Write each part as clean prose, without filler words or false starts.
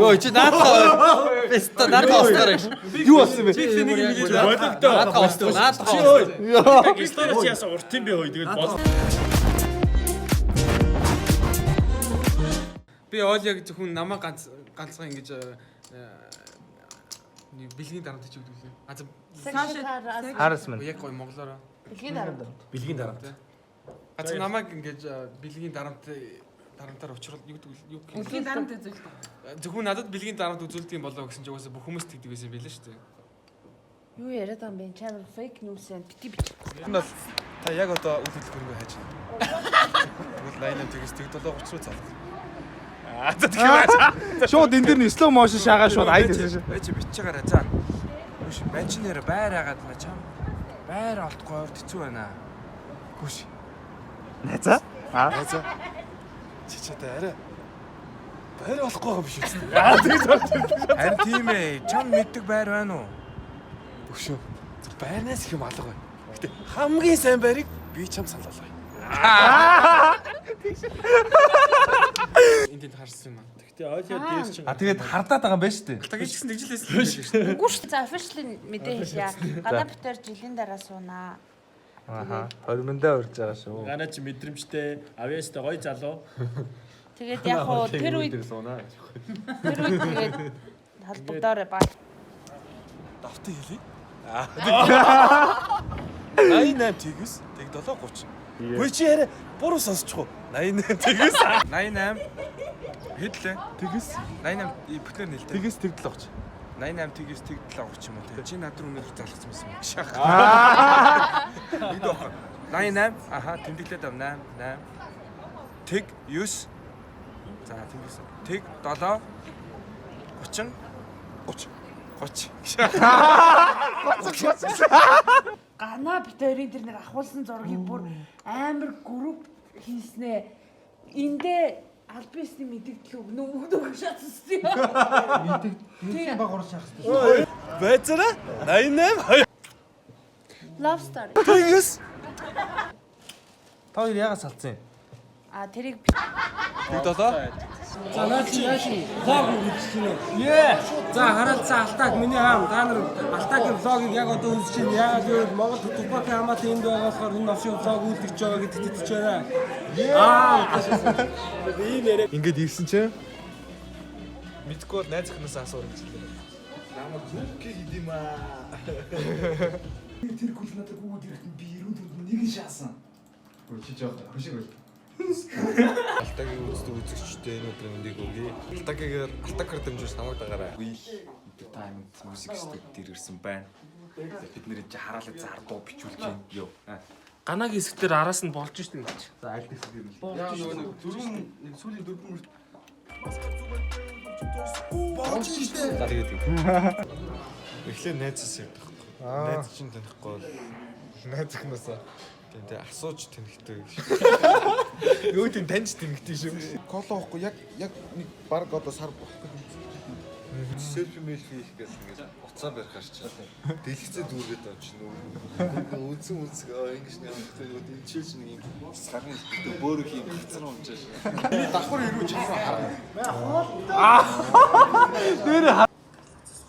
Өө чи наадах. Бэста наадах ослоор. Юу болсон бэ? Чи их нэг юм хэлээ. Наадах ослоо. Наадах Чи ослоо. ой. Гистор чи ясаа урт юм бэ хөөе. Тэгээд бол. Би Оляг зөвхөн намаа ганцхан ингэж бэлгийн дарамт чи гэдэг үү? А за Harassment. яг гоё монголоор. Бэлгийн дараа. А за намайг ингэж бэлгийн дарамтаар учруулах юу гэдэг юу гэх юм. Бэлгийн дарамт үзүүлдэг. Зөвхөн надад бэлгийн дарамт үзүүлдэг юм болоо гэсэн чи угаасаа бүх хүмүүс тэгдэг байсан байлаа шүү дээ. Юу яриад байгаа юм бэ? Channel fake news and бити. Энэ бол та яг одоо үйл хөдлөлгөөрөө хайж байна. Тэгвэл лайнаа тэгээс тэг 7:30 руу цаалаа. За тэгэхээр Шууд энэ дэр нь slow motion шагаа шууд айд байсан шүү. бай чи бичиж байгаарай. За. Үгүй манчнэр байр агаад ма чам. Байр олдохгүй орд хэцүү байна. Гүш. Найзаа? Найзаа. Чи чата арай. Байр олохгүй байгаа биш үү? Тэгж орж ирсэн. Харин тийм ээ. Чам мэддэг байр байна уу? Гүш. Байрнаас их юм алга байна. Гэтэ хамгийн сайн байрыг би чам саналаа. Энд тэнд харсан юм аа. Гэтэ Оля дээрс чинь. Тэгээд хардаад байгаа юм байна шүү дээ. Тагч гэсэн тэгжлээсэн юм шүү дээ. Үгүй шүү. За officially мэдээ хэлье. Гадаа битэр жилийн дараа суунаа. Аха. Хоримондоо урж байгаа шүү. Ганаа чи мэдрэмжтэй, авьяастай гоё залуу. Тэгээд яг хуу тэр үед тэгээд холбогдоор баг. Давтан хэлий. 88 тэгс тэг 7:30. Гүйл чи яриа буруу сонсчихоо. 88 тэгс 88 хэдлээ. Тэгс 88 бүтлэр нэлтэй. Тэгс тэг 7:30. 88 тэгс тэг 7:30 юм уу те. Чи над руу өнөөр залгсан байсан юм. Шах. Идэх. 88 аха тэмдэглээд ав 8 тэг 9 за тэгс тэг 7 30 Ганаа битэрийн тэр нэг ахуулсан зургийг бүр амар групп хийснэ. Эндээ албисны мэдэгдэл өгнө шатсан. Тийм баг урж шахах шүү. байцаараа 88 Love story. тэгс Та хоёр яагаад салцсан юм? А тэрийг тэг 7 За наа чи яаш влог үзэж байна. За харалцсан алтааг миний хаан та нар алтаагийн влогийг яг одоо үзэж байна. Яагаад гэвэл Монгол тутмын хамаатан энд байгаа болохоор энэ овшин влог үлдэж байгаа гэдэгт итгэж байна. Ийм яриа. ингээд ирсэн чинь мэдгүй бол найз охноос асуух юм чинь. Намайг зүг хийдэм аа. Тэр гол надад гүгүүд ирэхэд би ерөн төрд нэг нь шаасан. Гүр чи жоох хөшиг бол. Алтагийн үзэгчтэй энэ өдрийн өндийг өгье. Алтагаар дамжуулж намайг дагаарай. Тайм музик студид ирсэн байна. Бид нэр чи хараалаа зар дуу бичүүлж байна. Йоо. Ганагийн хэсгээр араас нь болж штэ гэж. За аль хэсэг юм бэ? Яа нөгөө дөрвөн нэг сүүлийн дөрвөн мөрт За тэгээд. Эхлээд найзаас явдаг. Найз чинь танихгүй бол найз охноосоо тийм асууж тэнхтэй. Юу тийм таньж тэнхтэй шүү. Коло واخгүй яг нэг баг одоо сар болохгүй. Селфи мэлфи их гэсэн ингээд уцаа барих арч. Дэлгэцээ дүүргээд байгаа чинь нөө. Үнсэн ингэж нэг амттай энэ чилж нэг юм сарын хэлбэртэй бөөрөх юм хацар унжааш. Би давхар ирүү чилсэн хараа. Нэр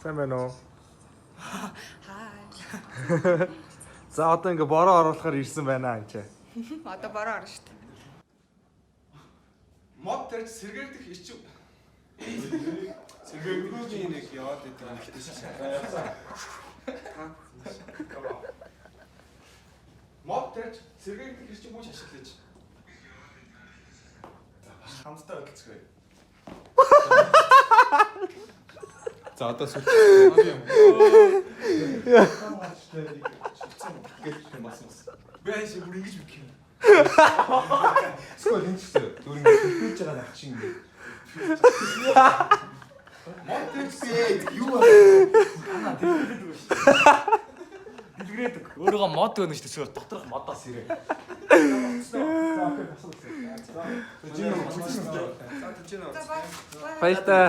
сайн байна уу? За одоо ингээ бороо оруулахаар ирсэн байна энэ. Одоо бороо орно шүү дээ. Мод тарж сэргээрдэх ичүү. Сэргээрдэх нэг яваад идэв юм хэлсэн. Мод тарж сэргээрдэх ичүү мууч ашиглаж. Хамтдаа өлцгөө. За одоо сүлж. Би ашиг бүр ингэж бик юм. Скол энэ ч зүгээр ингэ хэлж байгаа ах шиг ингэ. Монтекс юу аа дэлгэрээд Өөрөөгөө мод өгнө шүү дээ. Зүгээр доторх модоос ирээ. Баяртай.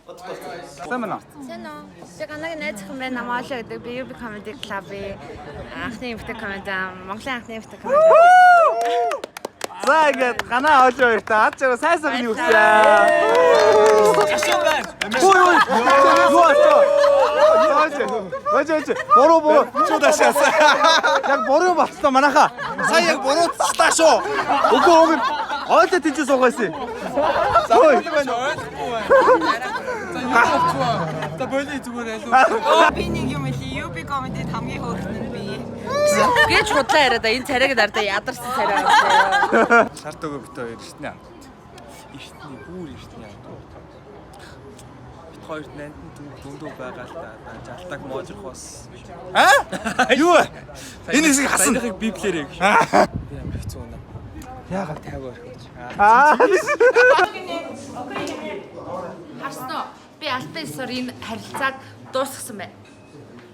Сайн байна уу? Сайн уу? Тэг анагийн найз охин байна. Намаалаа гэдэг би UB Comedy Club-ийн анхны эмэгтэй комеди, Монголын анхны эмэгтэй комеди. За ингээд ганаа хоолой хоёртай ад чараа сайн сайн юу гэсэн. Ашиг байна. Ой Буруу. Чудаашаас. Яг буруу болцлоо манайхаа. Сая яг буруутчлаа шүү. Үгүй. Ойлоо тийч суугаасэн. За ойлоо байна. За боли зүгээр алуу. Би нэг юм или UB comedy-д хамгийн хөөрхөн нь би. Гэж худлаа яриад энэ царайг дардаа ядарсан царай байна. Шарт өгөө бит хоёр эртний амт. Эртний бүр эртний амт. Бит хоёрт нандин дүндүү байгаа л да. Жалтаг моожрох бас. Юу вэ? Энэ хэсгийг хасан. Саяхыг библиэр яг. Би амар хэцүү байна. Яагаад 50 орхиж. Харсан уу? Би албан ёсоор энэ харилцааг дуусгасан байна.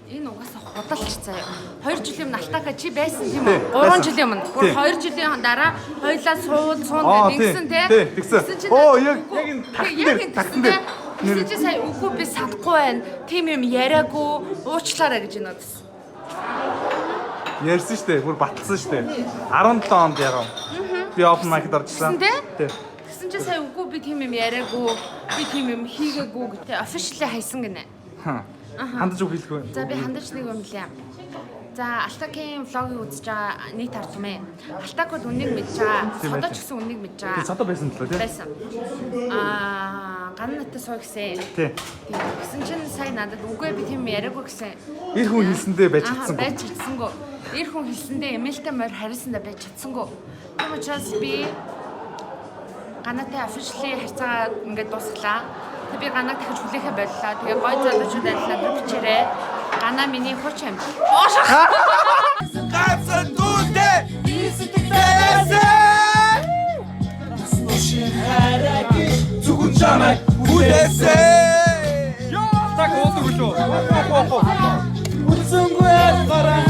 Энэ угаасаа худалч заяа. 2 жилийн өмнө Алтака чи байсан тийм үү? 3 жилийн өмнө. Бүр 2 жилийн дараа хоёлаа суун гэсэн тий. Тэгсэн. Оо яг энэ тэгсэн тий. Тэгсэн чи сая үгүй би санахгүй байна. Тим юм яриаггүй уучлаарай гэж энэ удаа. ярьсан штэ. Бүр батлсан штэ. 17 онд ярав. Би open mic-д орчихсан. Тий. Тэгсэн чи сая үгүй би тим юм яриаггүй. Би тим юм хийгээгүй гэдэг officially хайсан гинэ. Хандаж үг хэлэх вэ? За би хандаж нэг юм лээ. За Алтакийн влогийг үзэж байгаа нийт ард юм. Алтакууд үнийг мэдж байгаа. Содоч гэсэн үнийг мэдж байгаа. Содо байсан л тий. Байсан. Ган натаа суу гэсэн. Тий. Тэгсэн чинь сая надад үгүй би тийм яриаггүй гэсэн. Ир хүн хэлсэндээ байж чадсангүй. Байж чадсангүй. Ир хүн хэлсэндээ эмээлтэй морь харьсандаа байж чадсангүй. Тийм учраас би ганатай officially харьцаа ингээд дуусглаа. Би ганаа дахиж хүлээхэ боллоо. Тэгээ гой залуучууд айлнаад бичээрээ. Ганаа миний хуч юм. Гацсан дүүндээ. Ийсэтээсээ. Зүгүн чамай хүлээсээ. Так уудаг үлээ. Үсэнгүй гараа.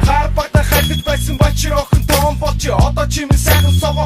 Харбагта хайлт байсан бачир охин том болчих. Одоо чимээ сайхан согоо.